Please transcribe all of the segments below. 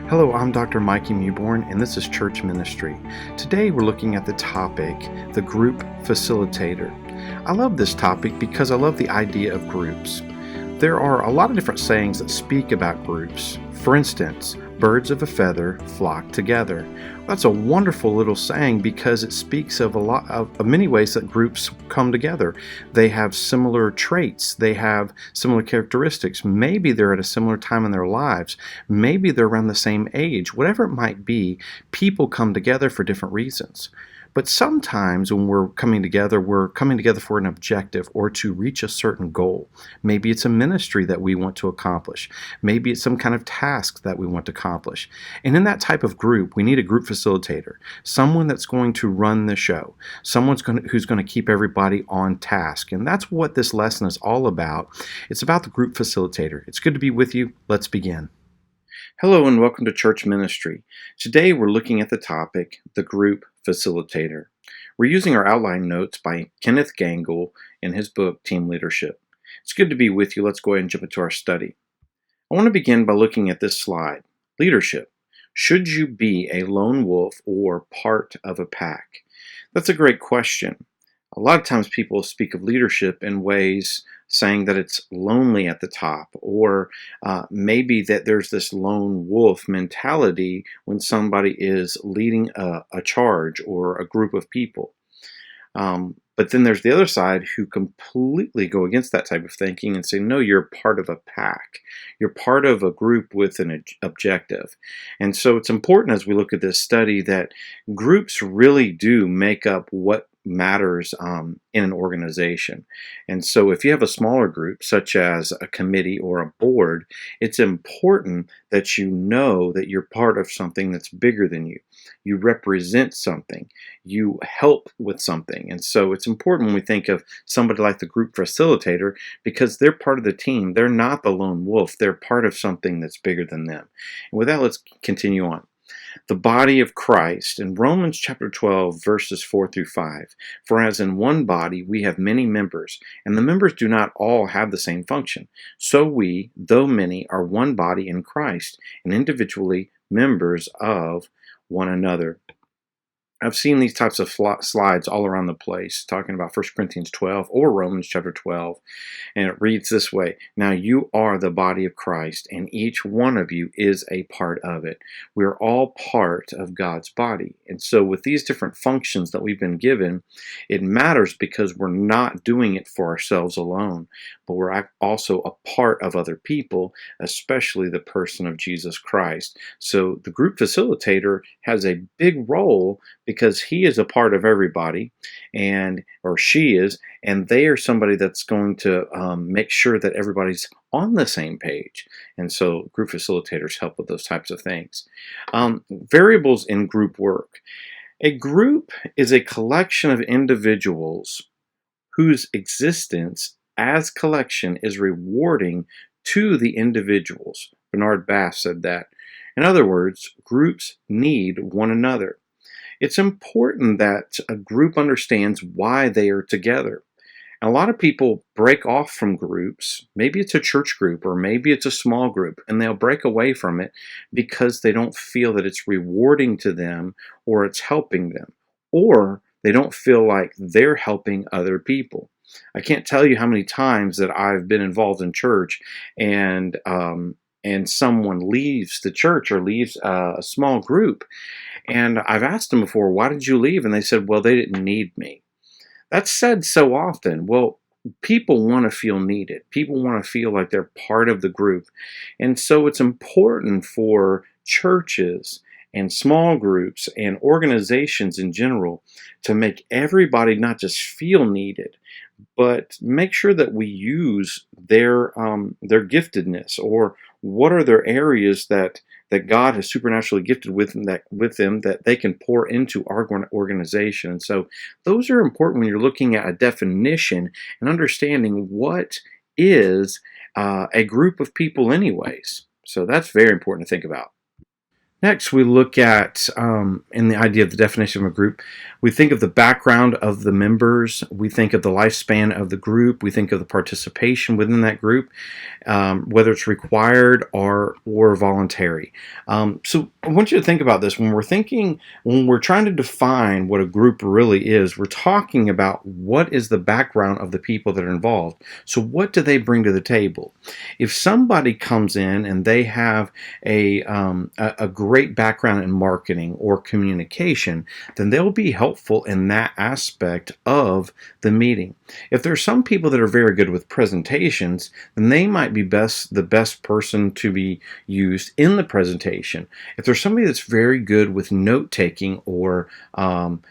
Hello, I'm Dr. Mikey Mewborn, and this is Church Ministry. Today we're looking at the topic, the Group Facilitator. I love this topic because I love the idea of groups. There are a lot of different sayings that speak about groups. For instance, birds of a feather flock together. That's a wonderful little saying because it speaks of many ways that groups come together. They have similar traits, they have similar characteristics. Maybe they're at a similar time in their lives. Maybe they're around the same age. Whatever it might be, people come together for different reasons. But sometimes when we're coming together for an objective or to reach a certain goal. Maybe it's a ministry that we want to accomplish. Maybe it's some kind of task that we want to accomplish. And in that type of group, we need a group facilitator, someone that's going to run the show, who's going to keep everybody on task. And that's what this lesson is all about. It's about the group facilitator. It's good to be with you. Let's begin. Hello and welcome to Church Ministry. Today we're looking at the topic, the Group Facilitator. We're using our outline notes by Kenneth Gangle in his book, Team Leadership. It's good to be with you. Let's go ahead and jump into our study. I want to begin by looking at this slide. Leadership. Should you be a lone wolf or part of a pack? That's a great question. A lot of times people speak of leadership in ways saying that it's lonely at the top, or maybe that there's this lone wolf mentality when somebody is leading a charge or a group of people. But then there's the other side who completely go against that type of thinking and say, no, you're part of a pack. You're part of a group with an objective. And so it's important as we look at this study that groups really do make up what matters in an organization. And so if you have a smaller group, such as a committee or a board, it's important that you know that you're part of something that's bigger than you. You represent something. You help with something. And so it's important when we think of somebody like the group facilitator because they're part of the team. They're not the lone wolf. They're part of something that's bigger than them. And with that, let's continue on. The body of Christ in Romans chapter 12 verses 4 through 5. For as in one body we have many members, and the members do not all have the same function. So we, though many, are one body in Christ, and individually members of one another. I've seen these types of slides all around the place talking about 1 Corinthians 12 or Romans chapter 12. And it reads this way, now you are the body of Christ and each one of you is a part of it. We're all part of God's body. And so with these different functions that we've been given, it matters because we're not doing it for ourselves alone, but we're also a part of other people, especially the person of Jesus Christ. So the group facilitator has a big role because he is a part of everybody, or she is, and they are somebody that's going to make sure that everybody's on the same page. And so group facilitators help with those types of things. Variables in group work. A group is a collection of individuals whose existence as collection is rewarding to the individuals. Bernard Bass said that. In other words, groups need one another. It's important that a group understands why they are together. And a lot of people break off from groups. Maybe it's a church group or maybe it's a small group, and they'll break away from it because they don't feel that it's rewarding to them or it's helping them, or they don't feel like they're helping other people. I can't tell you how many times that I've been involved in church and someone leaves the church or leaves a small group. And I've asked them before, why did you leave? And they said, well, they didn't need me. That's said so often. Well, people want to feel needed. People want to feel like they're part of the group. And so it's important for churches and small groups and organizations in general to make everybody not just feel needed, but make sure that we use their giftedness, or what are their areas that God has supernaturally gifted with them that they can pour into our organization. And so those are important when you're looking at a definition and understanding what is a group of people anyways. So that's very important to think about. Next, we look at, in the idea of the definition of a group, we think of the background of the members, we think of the lifespan of the group, we think of the participation within that group, whether it's required or voluntary. So I want you to think about this. When we're trying to define what a group really is, we're talking about what is the background of the people that are involved. So what do they bring to the table? If somebody comes in and they have a great background in marketing or communication, then they'll be helpful in that aspect of the meeting. If there's some people that are very good with presentations, then they might be the best person to be used in the presentation. If there's somebody that's very good with note taking or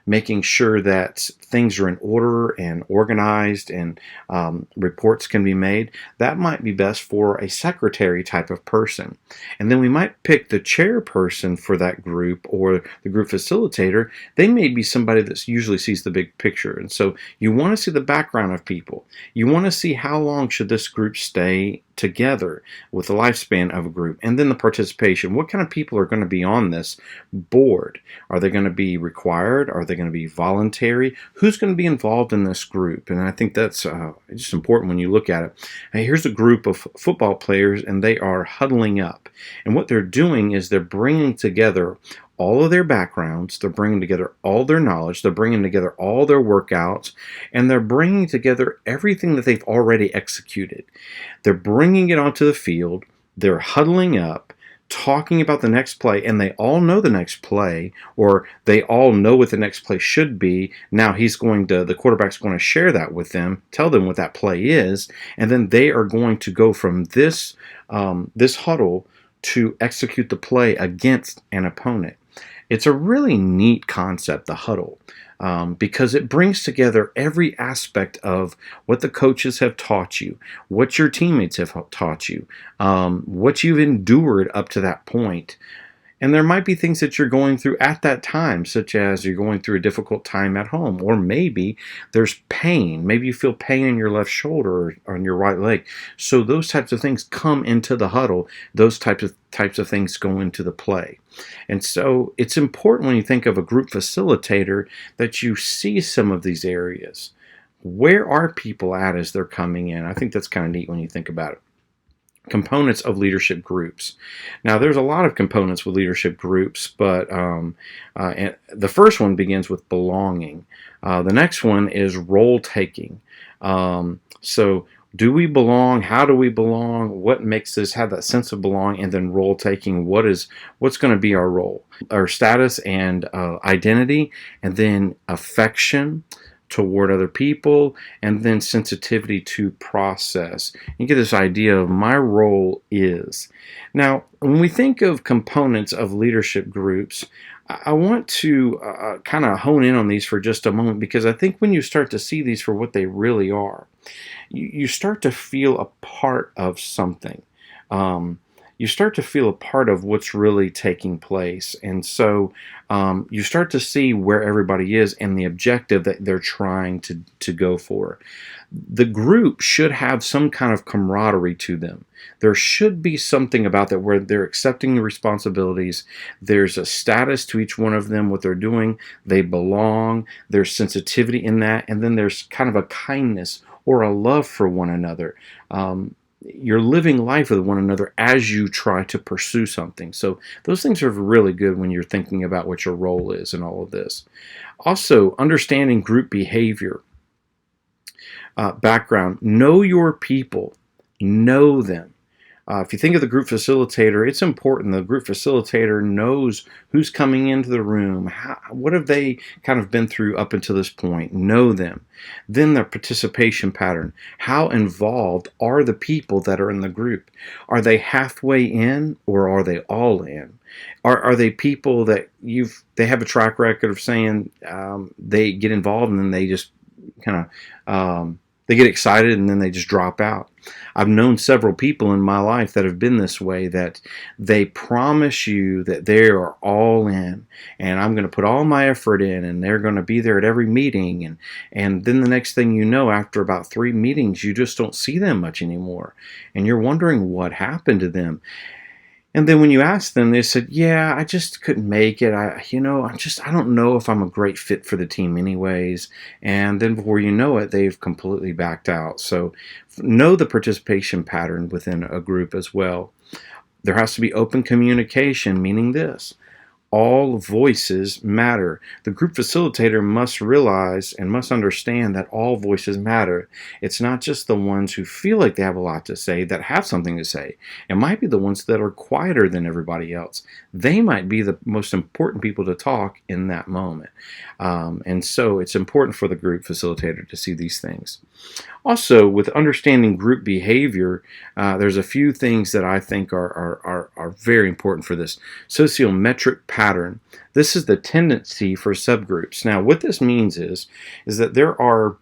making sure that things are in order and organized and reports can be made, that might be best for a secretary type of person. And then we might pick the chairperson for that group or the group facilitator. They may be somebody that usually sees the big picture. And so you want to see the background of people. You want to see how long should this group stay together with the lifespan of a group, and then the participation. What kind of people are going to be on this board? Are they going to be required? Are they going to be voluntary? Who's going to be involved in this group? And I think that's just important when you look at it. Hey, here's a group of football players, and they are huddling up. And what they're doing is they're bringing together all of their backgrounds, they're bringing together all their knowledge, they're bringing together all their workouts, and they're bringing together everything that they've already executed. They're bringing it onto the field, they're huddling up, talking about the next play, and they all know the next play, or they all know what the next play should be. Now the quarterback's going to share that with them, tell them what that play is, and then they are going to go from this huddle to execute the play against an opponent. It's a really neat concept, the huddle, because it brings together every aspect of what the coaches have taught you, what your teammates have taught you, what you've endured up to that point. And there might be things that you're going through at that time, such as you're going through a difficult time at home, or maybe there's pain. Maybe you feel pain in your left shoulder or on your right leg. So those types of things come into the huddle. Those types of things go into the play. And so it's important when you think of a group facilitator that you see some of these areas. Where are people at as they're coming in? I think that's kind of neat when you think about it. Components of leadership groups. Now, there's a lot of components with leadership groups, but the first one begins with belonging. The next one is role taking. So do we belong? How do we belong? What makes us have that sense of belonging? And then role taking. What's going to be our role, our status and identity, and then affection toward other people, and then sensitivity to process. You get this idea of my role is. Now, when we think of components of leadership groups, I want to kind of hone in on these for just a moment, because I think when you start to see these for what they really are, you start to feel a part of something. You start to feel a part of what's really taking place. And so you start to see where everybody is and the objective that they're trying to go for. The group should have some kind of camaraderie to them. There should be something about that where they're accepting the responsibilities. There's a status to each one of them, what they're doing. They belong. There's sensitivity in that. And then there's kind of a kindness or a love for one another. You're living life with one another as you try to pursue something. So those things are really good when you're thinking about what your role is in all of this. Also, understanding group behavior. Background. Know your people. Know them. If you think of the group facilitator, it's important. The group facilitator knows who's coming into the room. What have they kind of been through up until this point? Know them. Then the participation pattern. How involved are the people that are in the group? Are they halfway in, or are they all in? Are they people that they have a track record of saying they get involved and then they just kind of they get excited and then they just drop out? I've known several people in my life that have been this way, that they promise you that they are all in and I'm going to put all my effort in and they're going to be there at every meeting, and then the next thing you know, after about 3 meetings, you just don't see them much anymore and you're wondering what happened to them. And then when you ask them, they said, "Yeah, I just couldn't make it. I don't know if I'm a great fit for the team anyways." And then before you know it, they've completely backed out. So know the participation pattern within a group as well. There has to be open communication, meaning this: all voices matter. The group facilitator must realize and must understand that all voices matter. It's not just the ones who feel like they have a lot to say that have something to say. It might be the ones that are quieter than everybody else. They might be the most important people to talk in that moment. And so it's important for the group facilitator to see these things. Also, with understanding group behavior, there's a few things that I think are very important for this. Sociometric pattern. This is the tendency for subgroups. Now, what this means is that there are,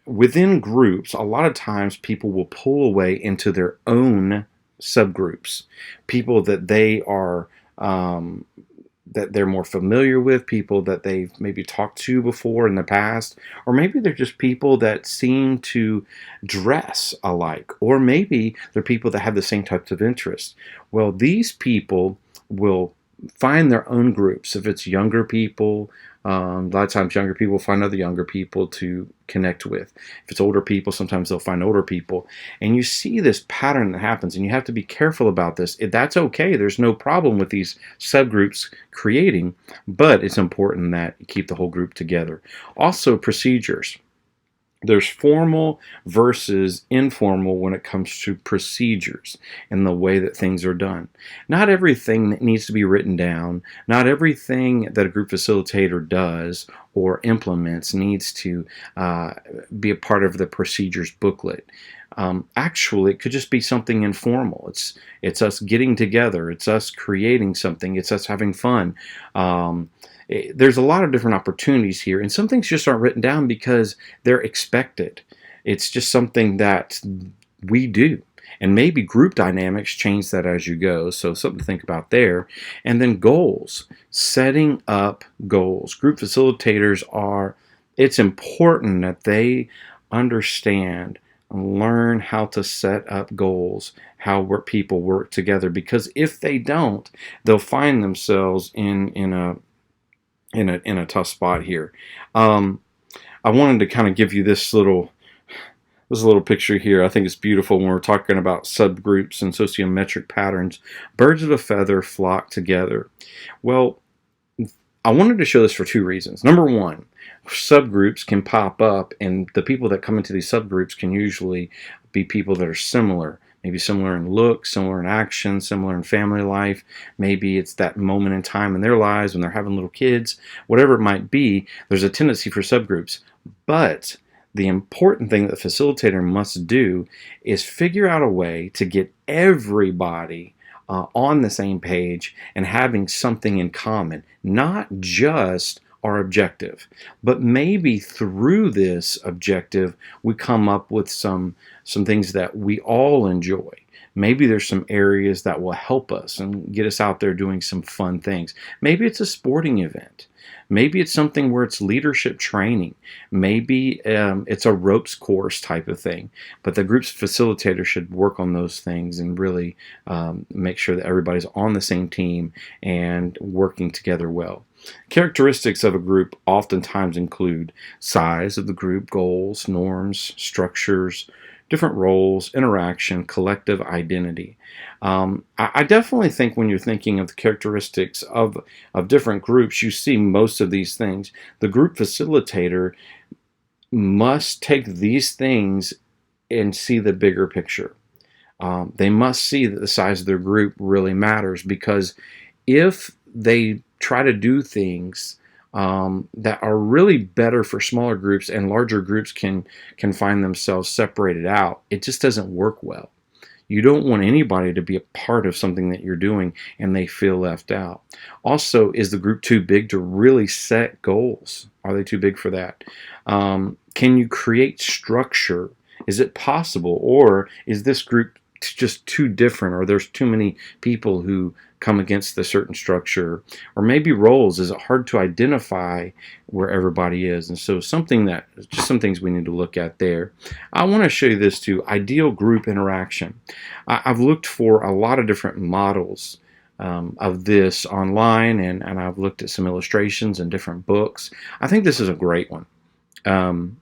within groups, a lot of times people will pull away into their own subgroups. People that they are that they're more familiar with, people that they've maybe talked to before in the past, or maybe they're just people that seem to dress alike, or maybe they're people that have the same types of interests. Well, these people will find their own groups. If it's younger people, a lot of times younger people find other younger people to connect with. If it's older people, sometimes they'll find older people. And you see this pattern that happens, and you have to be careful about this. That's okay. There's no problem with these subgroups creating, but it's important that you keep the whole group together. Also, procedures. There's formal versus informal when it comes to procedures and the way that things are done. Not everything that needs to be written down, not everything that a group facilitator does or implements needs to be a part of the procedures booklet. Actually, it could just be something informal. It's us getting together. It's us creating something. It's us having fun. There's a lot of different opportunities here, and some things just aren't written down because they're expected. It's just something that we do. And maybe group dynamics change that as you go, so something to think about there. And then goals, setting up goals. Group facilitators it's important that they understand and learn how to set up goals, how people work together, because if they don't, they'll find themselves in a tough spot here. I wanted to kind of give you this little picture here. I think it's beautiful when we're talking about subgroups and sociometric patterns. Birds of a feather flock together. Well, I wanted to show this for two reasons. Number one, subgroups can pop up, and the people that come into these subgroups can usually be people that are similar. Maybe similar in look, similar in action, similar in family life. Maybe it's that moment in time in their lives when they're having little kids. Whatever it might be, there's a tendency for subgroups. But the important thing that the facilitator must do is figure out a way to get everybody on the same page and having something in common, not just our objective, but maybe through this objective we come up with some things that we all enjoy. Maybe there's some areas that will help us and get us out there doing some fun things. Maybe it's a sporting event. Maybe it's something where it's leadership training. Maybe it's a ropes course type of thing. But the group's facilitator should work on those things and really make sure that everybody's on the same team and working together well. Characteristics of a group oftentimes include size of the group, goals, norms, structures, different roles, interaction, collective identity. I definitely think when you're thinking of the characteristics of different groups, you see most of these things. The group facilitator must take these things and see the bigger picture. They must see that the size of their group really matters, because if they try to do things that are really better for smaller groups, and larger groups can find themselves separated out, it just doesn't work well. You don't want anybody to be a part of something that you're doing and they feel left out. Also, is the group too big to really set goals? Are they too big for that? Can you create structure? Is it possible? Or is this group just too different, or there's too many people who come against the certain structure? Or maybe roles, is it hard to identify where everybody is? And so just some things we need to look at there. I want to show you this too, ideal group interaction. I've looked for a lot of different models of this online, and I've looked at some illustrations and different books. I think this is a great one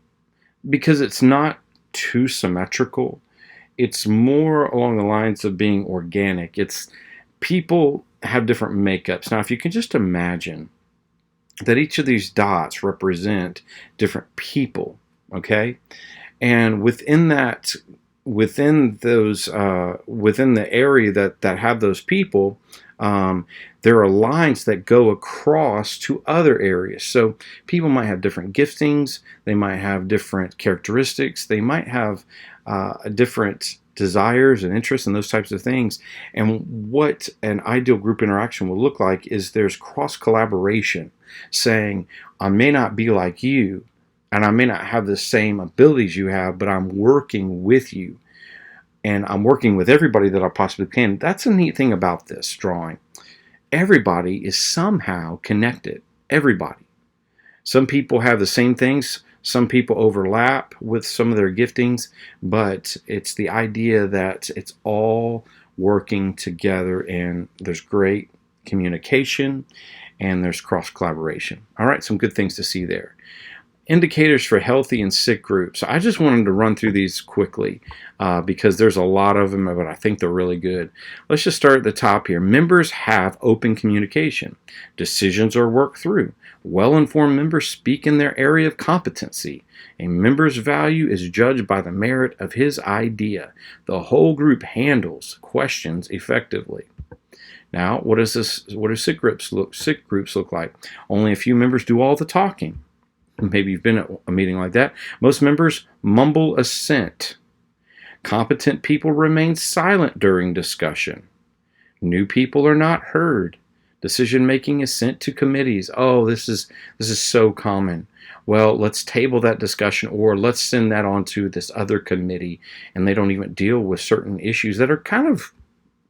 because it's not too symmetrical. It's more along the lines of being organic. It's people have different makeups. Now, if you can just imagine that each of these dots represent different people, okay? And within that, within those, within the area that have those people, there are lines that go across to other areas. So people might have different giftings, they might have different characteristics, they might have different desires and interests and those types of things. And what an ideal group interaction will look like is there's cross collaboration, saying, I may not be like you, and I may not have the same abilities you have, but I'm working with you. And I'm working with everybody that I possibly can. That's a neat thing about this drawing. Everybody is somehow connected. Everybody. Some people have the same things. Some people overlap with some of their giftings. But it's the idea that it's all working together, and there's great communication and there's cross collaboration. All right, some good things to see there. Indicators for healthy and sick groups. I just wanted to run through these quickly because there's a lot of them, but I think they're really good. Let's just start at the top here. Members have open communication. Decisions are worked through. Well-informed members speak in their area of competency. A member's value is judged by the merit of his idea. The whole group handles questions effectively. Now, what do sick groups look like? Only a few members do all the talking. Maybe you've been at a meeting like that. Most members mumble assent. Competent people remain silent during discussion. New people are not heard. Decision making is sent to committees. Oh, this is so common. Well, let's table that discussion, or let's send that on to this other committee, and they don't even deal with certain issues that are kind of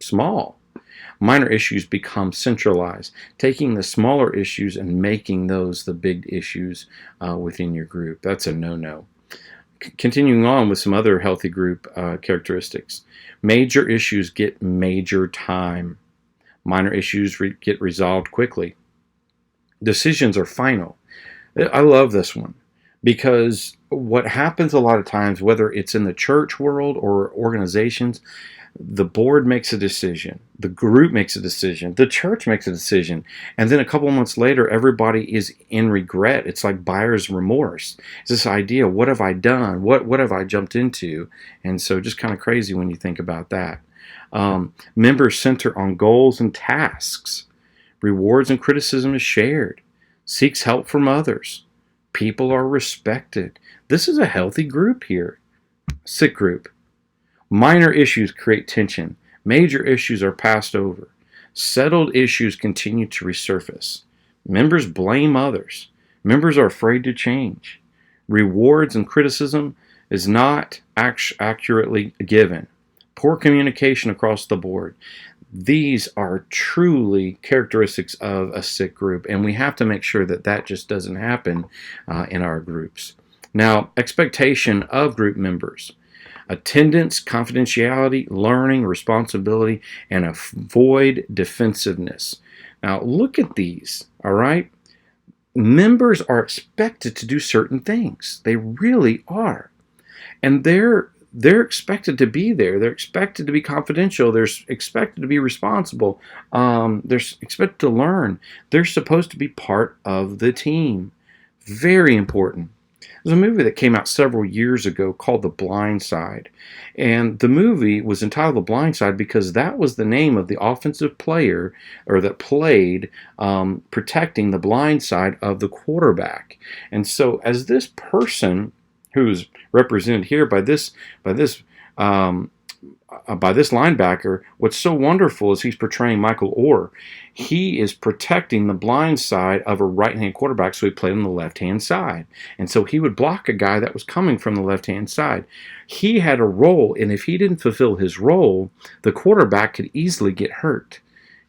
small. Minor issues become centralized, taking the smaller issues and making those the big issues within your group. That's a no-no. Continuing on with some other healthy group characteristics. Major issues get major time. Minor issues get resolved quickly. Decisions are final. I love this one because what happens a lot of times, whether it's in the church world or organizations, the board makes a decision, the group makes a decision, the church makes a decision, and then a couple of months later, everybody is in regret. It's like buyer's remorse. It's this idea, what have I done? What have I jumped into? And so just kind of crazy when you think about that. Members center on goals and tasks. Rewards and criticism is shared. Seeks help from others. People are respected. This is a healthy group here. Sick group. Minor issues create tension. Major issues are passed over. Settled issues continue to resurface. Members blame others. Members are afraid to change. Rewards and criticism is not accurately given. Poor communication across the board. These are truly characteristics of a sick group, and we have to make sure that that just doesn't happen in our groups. Now, expectation of group members. Attendance, confidentiality, learning, responsibility, and avoid defensiveness. Now, look at these, all right? Members are expected to do certain things. They really are. And they're expected to be there. They're expected to be confidential. They're expected to be responsible. They're expected to learn. They're supposed to be part of the team. Very important. There's a movie that came out several years ago called The Blind Side. And the movie was entitled The Blind Side because that was the name of the offensive player or that played protecting the blind side of the quarterback. And so as this person who's represented here by this linebacker, what's so wonderful is he's portraying Michael Orr. He is protecting the blind side of a right-hand quarterback, so he played on the left-hand side. And so he would block a guy that was coming from the left-hand side. He had a role, and if he didn't fulfill his role, the quarterback could easily get hurt.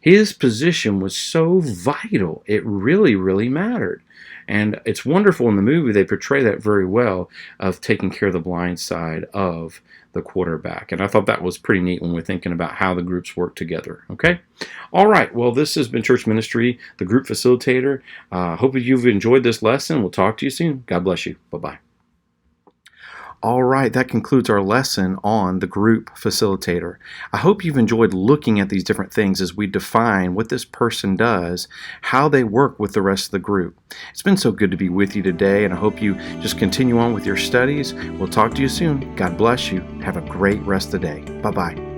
His position was so vital. It really, really mattered. And it's wonderful in the movie, they portray that very well, of taking care of the blind side of the quarterback. And I thought that was pretty neat when we're thinking about how the groups work together. Okay? All right. Well, this has been Church Ministry, the Group Facilitator. Hope you've enjoyed this lesson. We'll talk to you soon. God bless you. Bye-bye. All right, that concludes our lesson on the Group Facilitator. I hope you've enjoyed looking at these different things as we define what this person does, how they work with the rest of the group. It's been so good to be with you today, and I hope you just continue on with your studies. We'll talk to you soon. God bless you. Have a great rest of the day. Bye-bye.